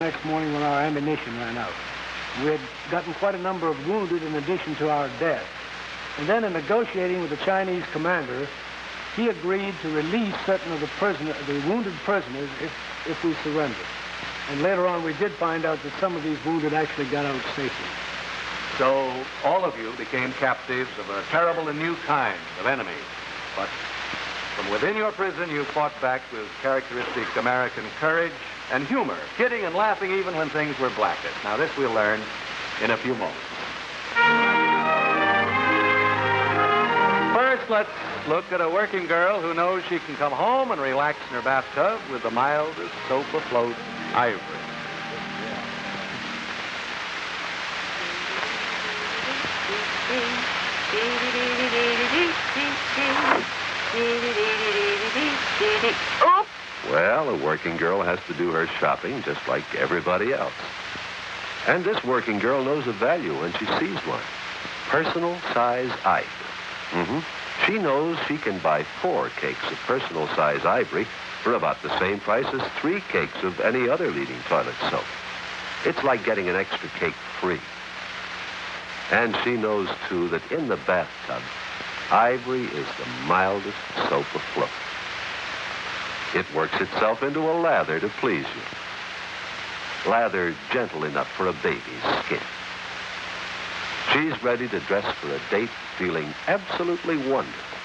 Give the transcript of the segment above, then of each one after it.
next morning when our ammunition ran out. We had gotten quite a number of wounded in addition to our dead. And then in negotiating with the Chinese commander, he agreed to release certain of the wounded prisoners if we surrendered. And later on, we did find out that some of these wounded actually got out safely. So all of you became captives of a terrible and new kind of enemy. But from within your prison, you fought back with characteristic American courage and humor, kidding and laughing even when things were blackest. Now, this we'll learn in a few moments. First, let's look at a working girl who knows she can come home and relax in her bathtub with the mildest soap afloat, Ivory. Well, a working girl has to do her shopping just like everybody else. And this working girl knows a value when she sees one. Personal size ivory. She knows she can buy 4 cakes of personal size ivory for about the same price as 3 cakes of any other leading toilet soap. It's like getting an extra cake free. And she knows, too, that in the bathtub, ivory is the mildest soap afloat. It works itself into a lather to please you. Lather gentle enough for a baby's skin. She's ready to dress for a date feeling absolutely wonderful.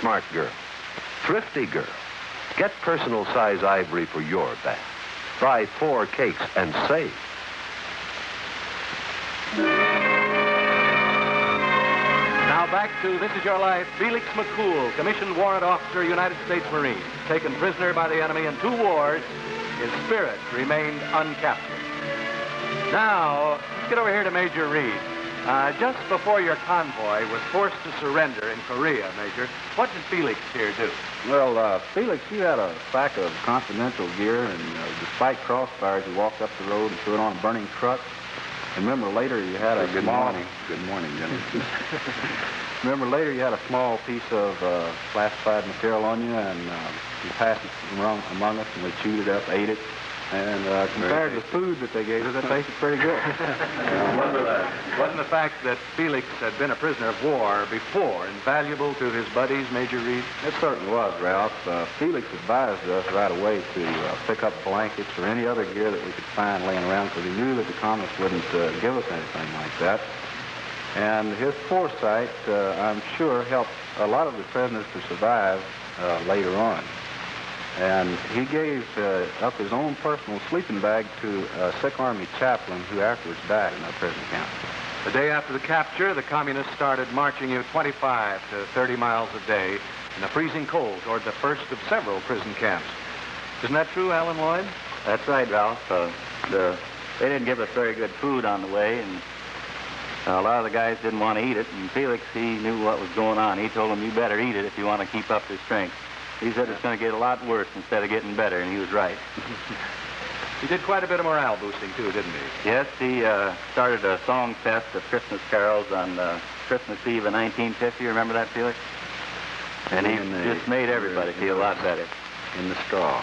Smart girl. Thrifty girl. Get personal size ivory for your bath. Buy 4 cakes and save. Now back to This Is Your Life. Felix McCool, commissioned warrant officer, United States Marines, taken prisoner by the enemy in 2 wars. His spirit remained uncaptured. Now, let's get over here to Major Reed. Just before your convoy was forced to surrender in Korea, Major, what did Felix here do? Well, Felix, you had a sack of confidential gear, and despite crossfires, you walked up the road and threw it on a burning truck. Remember later you had a Good morning. Good morning, Jimmy. Remember later you had a small piece of classified material on you, and you passed it among us, and we chewed it up, ate it, and compared to the food that they gave us, it tasted pretty good. Wasn't the fact that Felix had been a prisoner of war before invaluable to his buddies, Major Reed? It certainly was, Ralph. Felix advised us right away to pick up blankets or any other gear that we could find laying around, because he knew that the communists wouldn't give us anything like that. And his foresight, I'm sure, helped a lot of the prisoners to survive later on. And he gave up his own personal sleeping bag to a sick Army chaplain who afterwards died in that prison camp. The day after the capture, the communists started marching you 25 to 30 miles a day in the freezing cold toward the first of several prison camps. Isn't that true, Alan Lloyd? That's right, Ralph. They didn't give us very good food on the way, and a lot of the guys didn't want to eat it, and Felix, he knew what was going on. He told them, you better eat it if you want to keep up your strength. He said it's going to get a lot worse instead of getting better, and he was right. He did quite a bit of morale boosting, too, didn't he? Yes, he started a song fest of Christmas carols on Christmas Eve of 1950. Remember that, Felix? And he just made everybody feel a lot better. In the straw.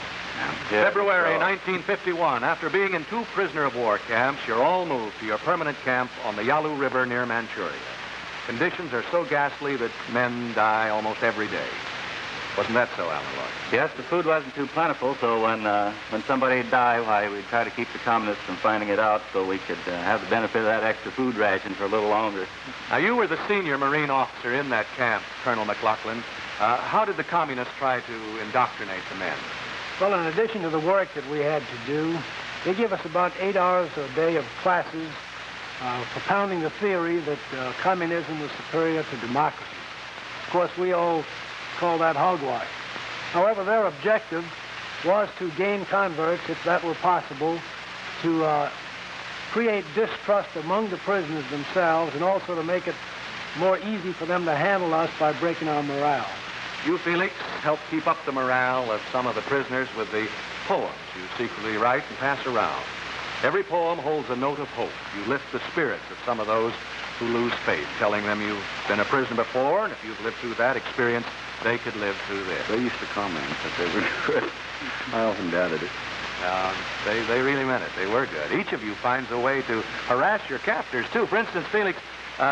Yeah, February straw. 1951, after being in 2 prisoner-of-war camps, you're all moved to your permanent camp on the Yalu River near Manchuria. Conditions are so ghastly that men die almost every day. Wasn't that so, Alan Lloyd? Yes, the food wasn't too plentiful, so when somebody would die, why, we'd try to keep the communists from finding it out so we could have the benefit of that extra food ration for a little longer. Now, you were the senior Marine officer in that camp, Colonel McLaughlin. How did the communists try to indoctrinate the men? Well, in addition to the work that we had to do, they give us about 8 hours a day of classes propounding the theory that communism was superior to democracy. Of course, we all call that hogwash. However, their objective was to gain converts, if that were possible, to create distrust among the prisoners themselves, and also to make it more easy for them to handle us by breaking our morale. You, Felix, helped keep up the morale of some of the prisoners with the poems you secretly write and pass around. Every poem holds a note of hope. You lift the spirits of some of those who lose faith, telling them you've been a prisoner before, and if you've lived through that experience, they could live through this. They used to comment that they were good. I often doubted it. They really meant it. They were good. Each of you finds a way to harass your captors, too. For instance, Felix,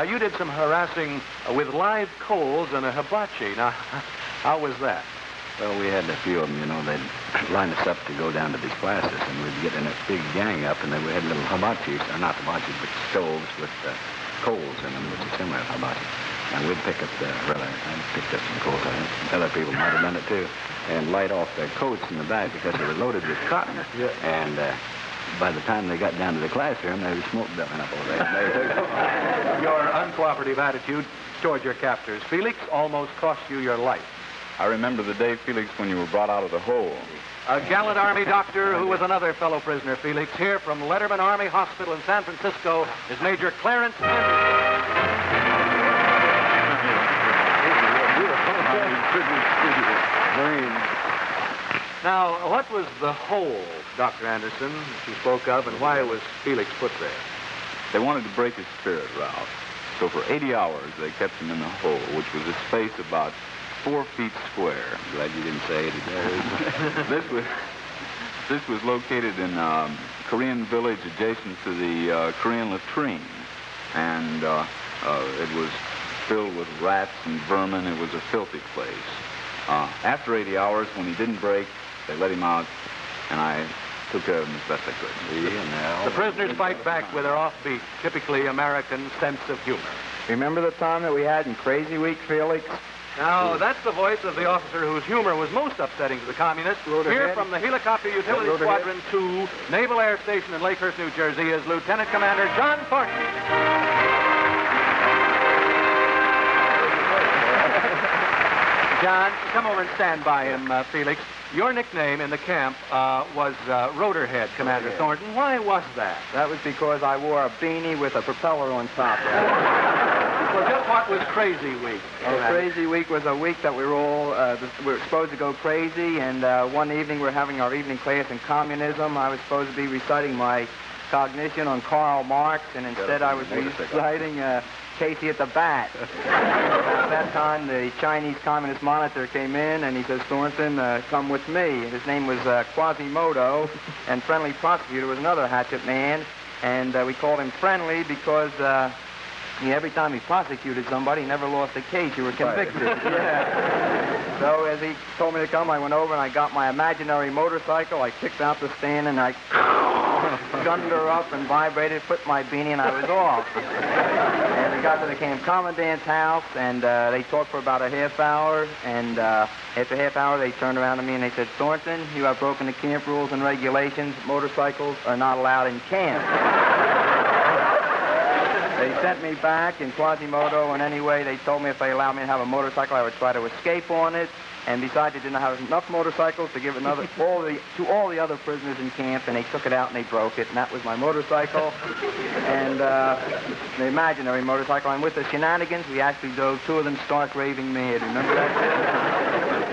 you did some harassing with live coals and a hibachi. Now, how was that? Well, we had a few of them, you know. They'd line us up to go down to these classes, and we'd get in a big gang up, and then we had little hibachis, or not hibachis, but stoves with coals in them, which is similar to hibachi. And we'd pick up I picked up some coals. I think other people might have done it, too, and light off their coats in the back because they were loaded with cotton. Yeah. And by the time they got down to the classroom, there was smoke building up over there. Your uncooperative attitude toward your captors, Felix, almost cost you your life. I remember the day, Felix, when you were brought out of the hole. A gallant Army doctor who was another fellow prisoner, Felix, here from Letterman Army Hospital in San Francisco is Major Clarence Anderson. Now, what was the hole, Dr. Anderson, that you spoke of, and why was Felix put there? They wanted to break his spirit, Ralph. So for 80 hours, they kept him in the hole, which was a space about 4 feet square. I'm glad you didn't say it again. This was located in a Korean village adjacent to the Korean latrine. And it was filled with rats and vermin. It was a filthy place. After 80 hours, when he didn't break, they let him out, and I took care of him as best I could. The prisoners fight back with their offbeat, typically American sense of humor. Remember the time that we had in Crazy Week, Felix? Now, that's the voice of the officer whose humor was most upsetting to the communists. Here from the Helicopter Utility Squadron 2, Naval Air Station in Lakehurst, New Jersey, is Lieutenant Commander John Thornton. John, come over and stand by him, Felix. Your nickname in the camp was Rotorhead, Commander Thornton. Why was that? That was because I wore a beanie with a propeller on top. Well, just what was Crazy Week? Crazy Week was a week that we were all we were supposed to go crazy, and one evening we were having our evening class in communism. I was supposed to be reciting my cognition on Karl Marx, and instead I was reciting Casey at the Bat. At that time, the Chinese Communist monitor came in, and he says, Thornton, come with me. His name was Quasimodo, and Friendly Prosecutor was another hatchet man, and we called him Friendly because every time he prosecuted somebody, he never lost a case. You were convicted. Yeah. So as he told me to come, I went over and I got my imaginary motorcycle. I kicked out the stand and I gunned her up and vibrated, put my beanie, and I was off. And we got to the camp commandant's house, and they talked for about a half hour. And after a half hour, they turned around to me and they said, Thornton, you have broken the camp rules and regulations. Motorcycles are not allowed in camp. They sent me back in Quasimodo, and anyway, they told me if they allowed me to have a motorcycle, I would try to escape on it. And besides, they didn't have enough motorcycles to give to all the other prisoners in camp, and they took it out and they broke it, and that was my motorcycle. And the imaginary motorcycle. And with the shenanigans, we actually drove 2 of them stark raving mad. Remember that?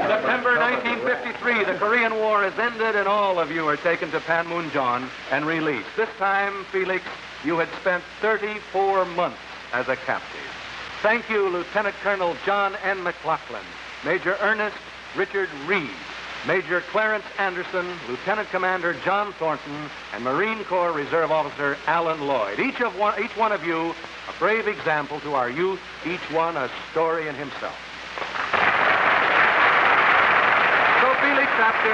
September 1953, the Korean War is ended, and all of you are taken to Panmunjom and released. This time, Felix, you had spent 34 months as a captive. Thank you, Lieutenant Colonel John N. McLaughlin, Major Ernest Richard Reed, Major Clarence Anderson, Lieutenant Commander John Thornton, and Marine Corps Reserve Officer Alan Lloyd. Each one of you a brave example to our youth, each one a story in himself. So, Felix, after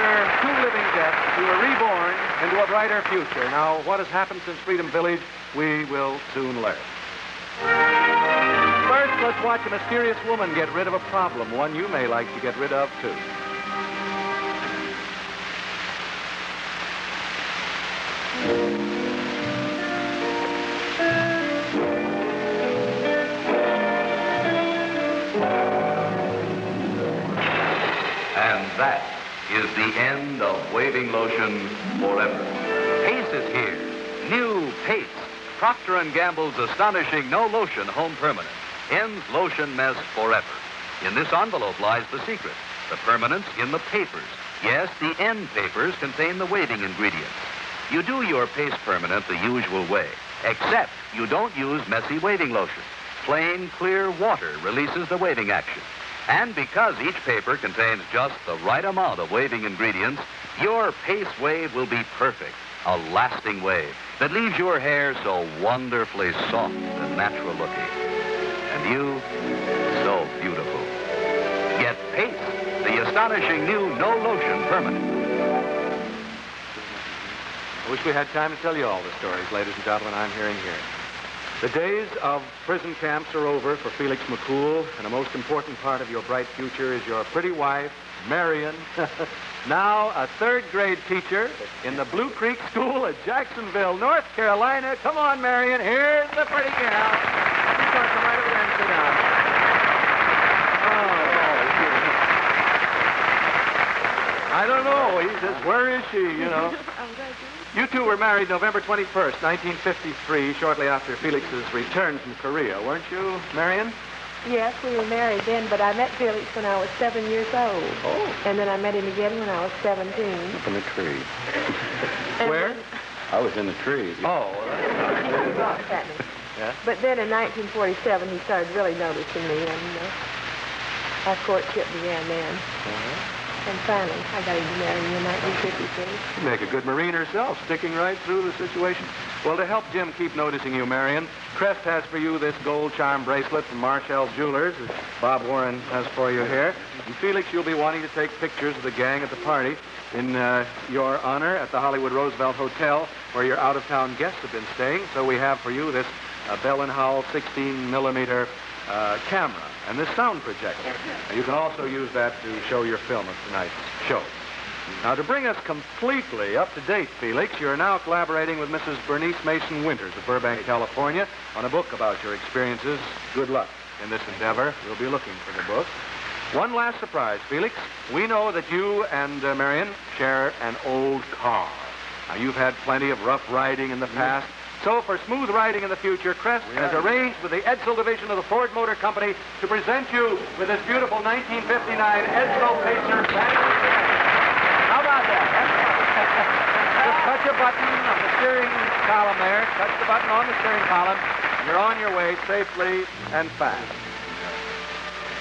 2 living deaths, you were reborn into a brighter future. Now, what has happened since Freedom Village, we will soon learn. First, let's watch a mysterious woman get rid of a problem, one you may like to get rid of, too. And that is the end of waving lotion forever. Pace is here. New Pace. Procter & Gamble's astonishing no lotion home permanent. Ends lotion mess forever. In this envelope lies the secret. The permanence in the papers. Yes, the end papers contain the waving ingredients. You do your Pace permanent the usual way, except you don't use messy waving lotion. Plain, clear water releases the waving action. And because each paper contains just the right amount of waving ingredients, your Pace wave will be perfect. A lasting wave that leaves your hair so wonderfully soft and natural looking. And you, so beautiful. Get Pace, the astonishing new no-lotion permanent. I wish we had time to tell you all the stories, ladies and gentlemen, I'm hearing here. The days of prison camps are over for Felix McCool, and a most important part of your bright future is your pretty wife, Marion, now a third-grade teacher in the Blue Creek School at Jacksonville, North Carolina. Come on, Marion, here's the pretty gal. She's going to come right over there and sit down. I don't know. He says, where is she, you know? You two were married November 21st, 1953, shortly after Felix's return from Korea, weren't you, Marion? Yes, we were married then, but I met Felix when I was 7 years old. Oh. And then I met him again when I was 17. Up in the tree. And Where? then- I was in the tree. Oh, Yeah. But then in 1947, he started really noticing me, and our courtship began then. And finally, I got him to marry me in 1953. you make a good Marine herself, sticking right through the situation. Well, to help Jim keep noticing you, Marion, Crest has for you this gold charm bracelet from Marshall's Jewelers, as Bob Warren has for you here. And Felix, you'll be wanting to take pictures of the gang at the party in your honor at the Hollywood Roosevelt Hotel, where your out-of-town guests have been staying. So we have for you this Bell & Howell 16-millimeter camera and this sound projector. You can also use that to show your film of tonight's show. Now, to bring us completely up to date, Felix, you're now collaborating with Mrs. Bernice Mason Winters of Burbank, California, on a book about your experiences. Good luck in this endeavor. We'll be looking for the book. One last surprise, Felix. We know that you and Marion share an old car. Now, you've had plenty of rough riding in the past. So, for smooth riding in the future, Crest has arranged with the Edsel division of the Ford Motor Company to present you with this beautiful 1959 Edsel Pacer battery. How about that? Just touch a button on the steering column there. Touch the button on the steering column, and you're on your way safely and fast.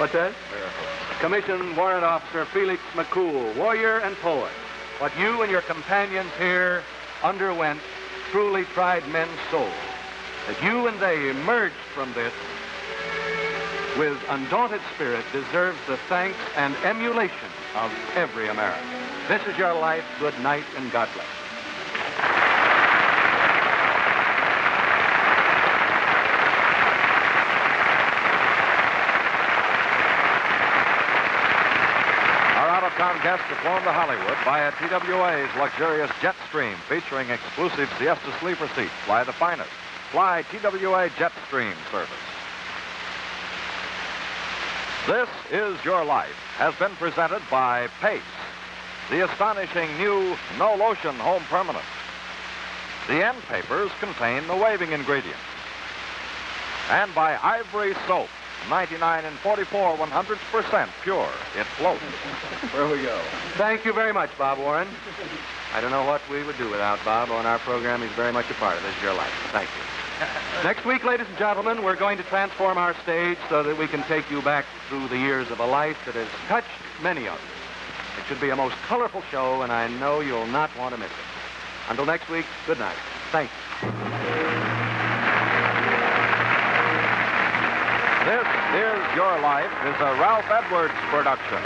What's that? Commissioned Warrant Officer Felix McCool, warrior and poet. What you and your companions here underwent truly tried men's souls. That you and they emerged from this with undaunted spirit deserves the thanks and emulation of every American. This is your life. Good night and God bless. Out-of-town guests have flown to Hollywood via TWA's luxurious Jetstream, featuring exclusive siesta sleeper seats. Fly the finest. Fly TWA Jetstream service. This Is Your Life has been presented by Pace, the astonishing new no-lotion home permanent. The end papers contain the waving ingredients. And by Ivory Soap, 99 and 44 100% pure. It floats. Where we go? Thank you very much, Bob Warren. I don't know what we would do without Bob on our program. He's very much a part of This Is Your Life. Thank you. Next week, ladies and gentlemen, we're going to transform our stage so that we can take you back through the years of a life that has touched many of you. It should be a most colorful show, and I know you'll not want to miss it. Until next week, good night. Thank you. This Is Your Life is a Ralph Edwards production.